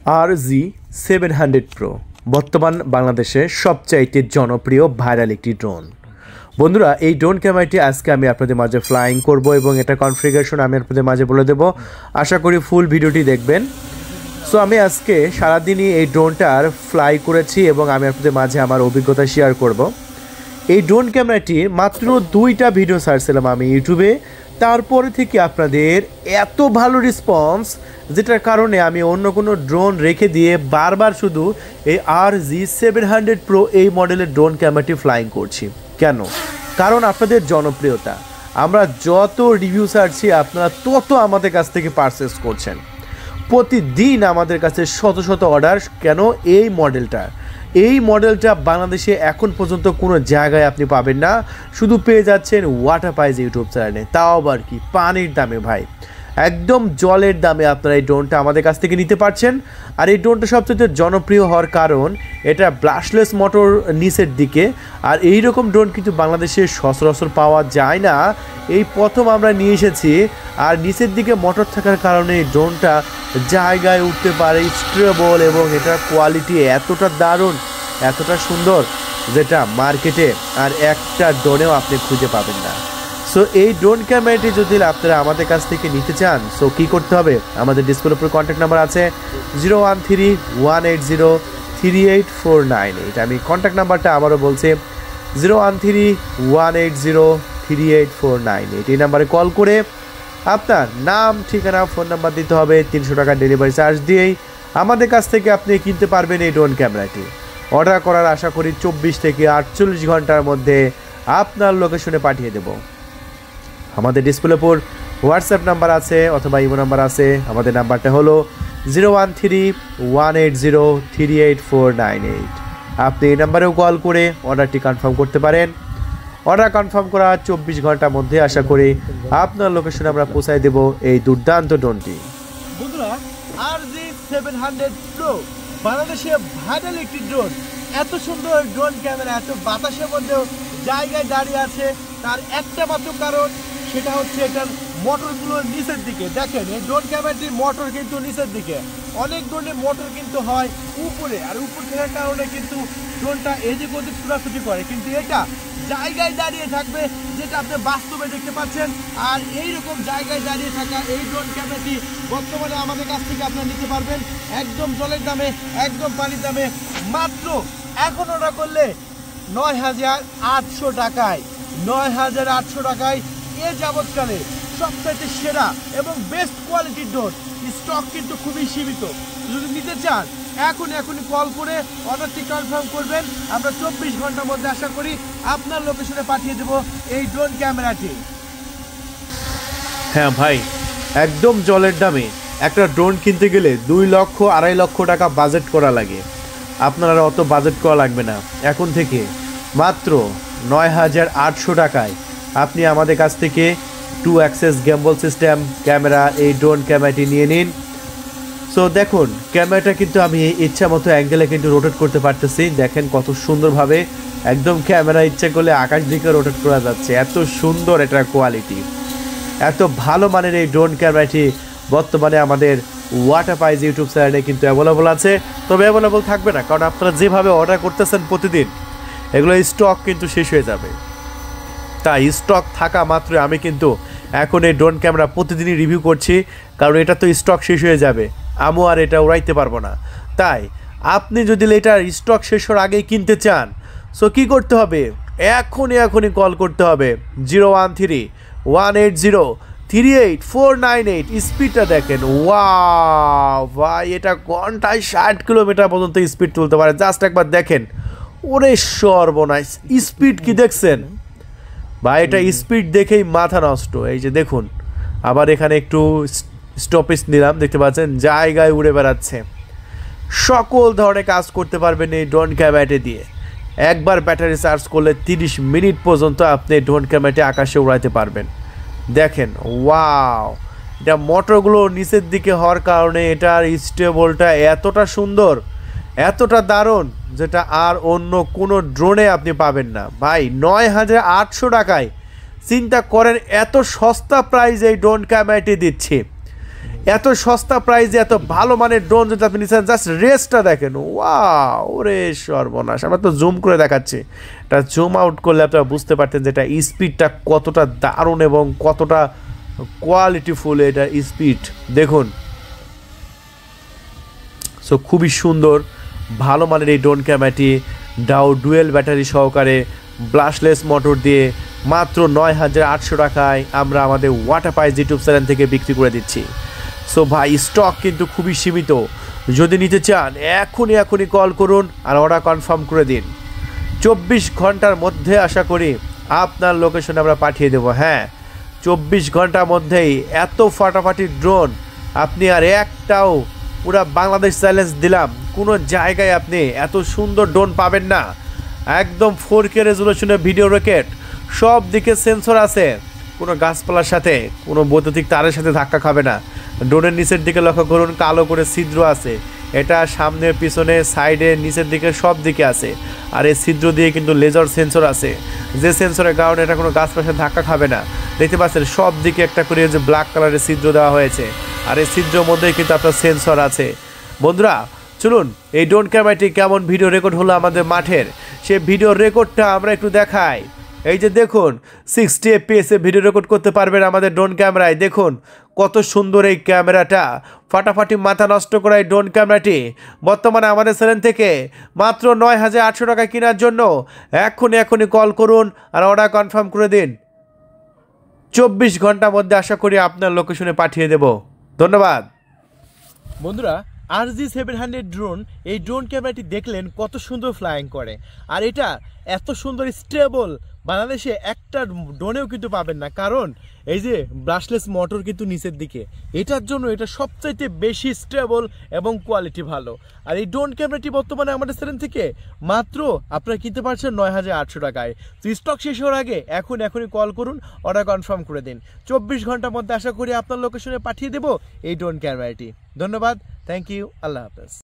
RZ700 Pro বর্তমান বাংলাদেশে সবচাইতে জনপ্রিয় ভাইরাল একটি ড্রোন। বন্ধুরা, এই ড্রোন ক্যামেরাটি আজকে আমি আপনাদের মাঝে ফ্লাইং করব এবং এটা কনফিগারেশন আমি আপনাদের মাঝে বলে দেব। আশা করি ফুল ভিডিওটি দেখবেন। সো আমি আজকে সারাদিনই এই ড্রোনটার ফ্লাই করেছি এবং আমি আপনাদের মাঝে আমার অভিজ্ঞতা শেয়ার করব। এই ড্রোন ক্যামেরাটি মাত্র 2টা ভিডিও ছাড়ছিলাম আমি ইউটিউবে, তারপরে থেকে আপনাদের এত ভালো রেসপন্স, যেটার কারণে আমি অন্য কোনো ড্রোন রেখে দিয়ে বারবার শুধু এই RZ700 Pro এই মডেলের ড্রোন ক্যামেরাটি ফ্লাইং করছি। কেন? কারণ আপনাদের জনপ্রিয়তা। আমরা যত রিভিউ ছাড়ছি আপনারা তত আমাদের কাছ থেকে পারচেস করছেন। প্রতিদিন আমাদের কাছে শত শত অর্ডার। কেন? এই মডেলটা বাংলাদেশে এখন পর্যন্ত কোনো জায়গায় আপনি পাবেন না, শুধু পেয়ে যাচ্ছেন ওয়াটারপাইজ ইউটিউব চ্যানেলে, তাও আবার কি পানির দামে ভাই, একদম জলের দামে আপনারা এই ড্রোনটা আমাদের কাছ থেকে নিতে পারছেন। আর এই ড্রোনটা সবচেয়ে জনপ্রিয় হওয়ার কারণ এটা ব্রাশলেস মোটর নিচের দিকে, আর এই রকম ড্রোন কিন্তু বাংলাদেশে সচরাচর পাওয়া যায় না, এই প্রথম আমরা নিয়ে এসেছি। আর নিচের দিকে মোটর থাকার কারণে এই ড্রোনটা জায়গায় উঠতে পারে, স্টেবল, এবং এটার কোয়ালিটি এতটা দারুণ, এতটা সুন্দর, যেটা মার্কেটে আর একটা ড্রোনেও আপনি খুঁজে পাবেন না। সো এই ড্রোন ক্যামেরাটি যদি আপনারা আমাদের কাছ থেকে নিতে চান, সো কী করতে হবে? আমাদের ডিসপ্লের উপর কন্ট্যাক্ট নাম্বার আছে 0131803849। আমি কন্ট্যাক্ট নাম্বারটা আবারও বলছি 0131803849। এই নাম্বারে কল করে আপনার নাম, ঠিকানা, ফোন নাম্বার দিতে হবে। 300 টাকা ডেলিভারি চার্জ দিয়েই আমাদের কাছ থেকে আপনি কিনতে পারবেন এই ড্রোন ক্যামেরাটি। অর্ডার করার আশা করি 24 থেকে 48 ঘন্টার মধ্যে আপনার লোকেশনে পাঠিয়ে দেব। আমাদের ডিসপ্লের উপর হোয়াটসঅ্যাপ নাম্বার আছে অথবা ইমো নাম্বার আছে। আমাদের নাম্বারটা হলো 0131803849। আপনি এই নাম্বারেও কল করে অর্ডারটি কনফার্ম করতে পারেন। অর্ডার কনফার্ম করা 24 ঘন্টার মধ্যে আশা করি আপনার লোকেশনে আমরা পৌঁছায় দেব এই দুর্দান্ত ড্রোনটি। বন্ধুরা, RZ700 Pro বাংলাদেশে ভাইরাল একটি ড্রোন। এত সুন্দর ড্রোন ক্যামেরা, এত বাতাসের মধ্যেও জায়গায় দাঁড়িয়ে আছে, তার একটা মাত্র কারণ, সেটা হচ্ছে এটার মোটরগুলো নিচের দিকে। দেখেন, এই ড্রোন ক্যামেরাটির মোটর কিন্তু নিচের দিকে। অনেক ধরনের মোটর কিন্তু হয় উপরে, আর উপর থাকার কারণে কিন্তু ড্রোনটা এদিক ওদিক ছোটাছুটি করে, কিন্তু এটা জায়গায় দাঁড়িয়ে থাকবে, যেটা আপনি বাস্তবে দেখতে পাচ্ছেন। আর এইরকম জায়গায় দাঁড়িয়ে থাকা এই ড্রোন ক্যামেরাটি বর্তমানে আমাদের কাছ থেকে আপনারা নিতে পারবেন একদম জলের দামে, একদম পানির দামে, মাত্র এখন অর্ডার করলে ৯,৮০০ টাকায়। ৯,৮০০ টাকায় এ যাবৎকালে সবথেকে সেরা এবং বেস্ট কোয়ালিটির ড্রোন। স্টক কিন্তু খুবই সীমিত। যদি নিতে চান এখনই কল করে অর্ডারটি কনফার্ম করবেন। আমরা 24 ঘন্টার মধ্যে আশা করি আপনার লোকেশনে পাঠিয়ে দেব এই ড্রোন ক্যামেরাটি। হ্যাঁ ভাই, একদম জলের দামে একটা ড্রোন কিনতে গেলে 2 লক্ষ 2.5 লক্ষ টাকা বাজেট করা লাগে। আপনারা অত বাজেট করা লাগবে না। এখন থেকে মাত্র ৯,৮০০ টাকায় আপনি আমাদের কাছ থেকে 2 অ্যাক্সেস গ্যাম্বল সিস্টেম ক্যামেরা এই ড্রোন ক্যামেরাটি নিয়ে নিন। সো দেখুন, ক্যামেরাটা কিন্তু আমি ইচ্ছা মতো অ্যাঙ্গেলে কিন্তু রোটেট করতে পারতেছি। দেখেন কত সুন্দরভাবে একদম ক্যামেরা ইচ্ছা করলে আকাশ দিকে রোটেট করা যাচ্ছে। এত সুন্দর এটার কোয়ালিটি, এত ভালো মানের এই ড্রোন ক্যামেরাটি বর্তমানে আমাদের ওয়াটারপাইজ ইউটিউব চ্যানেলে কিন্তু অ্যাভেলেবল আছে। তবে অ্যাভেলেবল থাকবে না, কারণ আপনারা যেভাবে অর্ডার করতেছেন প্রতিদিন, এগুলো স্টক কিন্তু শেষ হয়ে যাবে। তাই স্টক থাকা মাত্র আমি কিন্তু এখন এই ড্রোন ক্যামেরা প্রতিদিনই রিভিউ করছি, কারণ এটা তো স্টক শেষ হয়ে যাবে, আমি আর এটা উড়াইতে পারবো না। তাই আপনি যদি এটার স্টক শেষ হওয়ার আগেই কিনতে চান, সো কী করতে হবে? এখনই কল করতে হবে 0131803849। স্পিডটা দেখেন, ওয়াও ভাই, এটা ঘন্টায় 60 কিলোমিটার পর্যন্ত স্পিড তুলতে পারে। জাস্ট একবার দেখেন, ওরে সর্বনাশ, স্পিড কি দেখছেন ভাই? এটা স্পিড দেখেই মাথা নষ্ট। এই যে দেখুন, আবার এখানে একটু স্টপেজ নিলাম, দেখতে পাচ্ছেন জায়গায় উড়ে বেড়াচ্ছে। সকল ধরনের কাজ করতে পারবেন এই ড্রোন ক্যামেরাটি দিয়ে। একবার ব্যাটারি চার্জ করলে 30 মিনিট পর্যন্ত আপনি ড্রোন ক্যামেরাটি আকাশে উড়াইতে পারবেন। দেখেন, ওয়াও, এটা মোটরগুলো নিচের দিকে হওয়ার কারণে এটার স্টেবলটা এতটা সুন্দর, এতটা দারুণ, যেটা আর অন্য কোনো ড্রোনে আপনি পাবেন না ভাই। ৯,৮০০ টাকায় চিন্তা করেন, এত সস্তা প্রাইস এই ড্রোন ক্যামেরাটি দিচ্ছি। এত সস্তা প্রাইসে এত ভালো মানের ড্রোন যদি আপনি নিচ্ছেন, জাস্ট রেসটা দেখেন, ওয়াও রে সর্বনাশ। আমরা তো জুম করে দেখাচ্ছি, এটা জুম আউট করলে আপনারা বুঝতে পারতেন যে এটা স্পিডটা কতটা দারুণ এবং কতটা কোয়ালিটিফুল এটা স্পিড দেখুন। সো খুবই সুন্দর ভালো মানের এই ড্রোন ক্যামেরাটি ডাও ডুয়েল ব্যাটারি সহকারে ব্লাশলেস মোটর দিয়ে মাত্র ৯,৮০০ টাকায় আমরা আমাদের ওয়াটারপাইস ইউটিউব চ্যানেল থেকে বিক্রি করে দিচ্ছি। সো ভাই স্টক কিন্তু খুবই সীমিত, যদি নিতে চান এখনই কল করুন আর অর্ডার কনফার্ম করে দিন। 24 ঘন্টার মধ্যে আশা করি আপনার লোকেশনে আমরা পাঠিয়ে দেবো। হ্যাঁ, 24 ঘন্টার মধ্যেই এত ফাটাফাটি ড্রোন আপনি আর একটাও, পুরা বাংলাদেশ চ্যালেঞ্জ দিলাম, কোনো জায়গায় আপনি এত সুন্দর ড্রোন পাবেন না। একদম 4K রেজুলেশনের ভিডিও রেকর্ড, সব দিকে সেন্সর আছে, কোনো গাছপালার সাথে কোনো বৈদ্যুতিক তারের সাথে ধাক্কা খাবে না। ড্রোনের নিচের দিকে লক্ষ্য করুন, কালো করে ছিদ্র আছে, এটা সামনে পিছনে সাইডে নিচের দিকে সব দিকে আছে। আর এই ছিদ্র দিয়ে কিন্তু লেজার সেন্সর আছে, যে সেন্সরের কারণে এটা কোনো গাছপালার সাথে ধাক্কা খাবে না। দেখতে পাচ্ছেন সব দিকে একটা করে যে ব্ল্যাক কালারের ছিদ্র দেওয়া হয়েছে, আর এই ছিদ্রের মধ্যেই কিন্তু আপনার সেন্সর আছে। বন্ধুরা চলুন এই ড্রোন ক্যামেরাটি কেমন ভিডিও রেকর্ড হলো আমাদের মাঠের, সেই ভিডিও রেকর্ডটা আমরা একটু দেখাই। এই যে দেখুন 60 FPS এ ভিডিও রেকর্ড করতে পারবেন আমাদের ড্রোন ক্যামেরায়। দেখুন কত সুন্দর এই ক্যামেরাটা, ফাটাফাটি মাথা নষ্ট করা এই ড্রোন ক্যামেরাটি বর্তমানে আমাদের চ্যানেল থেকে মাত্র ৯,৮০০ টাকা কেনার জন্য এখনই কল করুন আর অর্ডার কনফার্ম করে দিন। 24 ঘন্টার মধ্যে আশা করি আপনার লোকেশনে পাঠিয়ে দেব। ধন্যবাদ বন্ধুরা। RG700 ড্রোন, এই ড্রোন ক্যামেরাটি দেখলেন কত সুন্দর ফ্লাইং করে, আর এটা এত সুন্দর স্টেবল বাংলাদেশে একটা ড্রোনেও কিন্তু পাবেন না, কারণ এই যে ব্রাশলেস মোটর কিন্তু নিচের দিকে, এটার জন্য এটা সবচাইতে বেশি স্টেবল এবং কোয়ালিটি ভালো। আর এই ড্রোন ক্যামেরাটি বর্তমানে আমাদের চ্যানেল থেকে মাত্র আপনারা কিনতে পারছেন ৯,৮০০ টাকায়। তো স্টক শেষ হওয়ার আগে এখনই কল করুন, অর্ডার কনফার্ম করে দিন। 24 ঘন্টার মধ্যে আশা করি আপনার লোকেশনে পাঠিয়ে দেবো এই ড্রোন ক্যামেরাটি। ধন্যবাদ, থ্যাংক ইউ, আল্লাহ হাফেজ।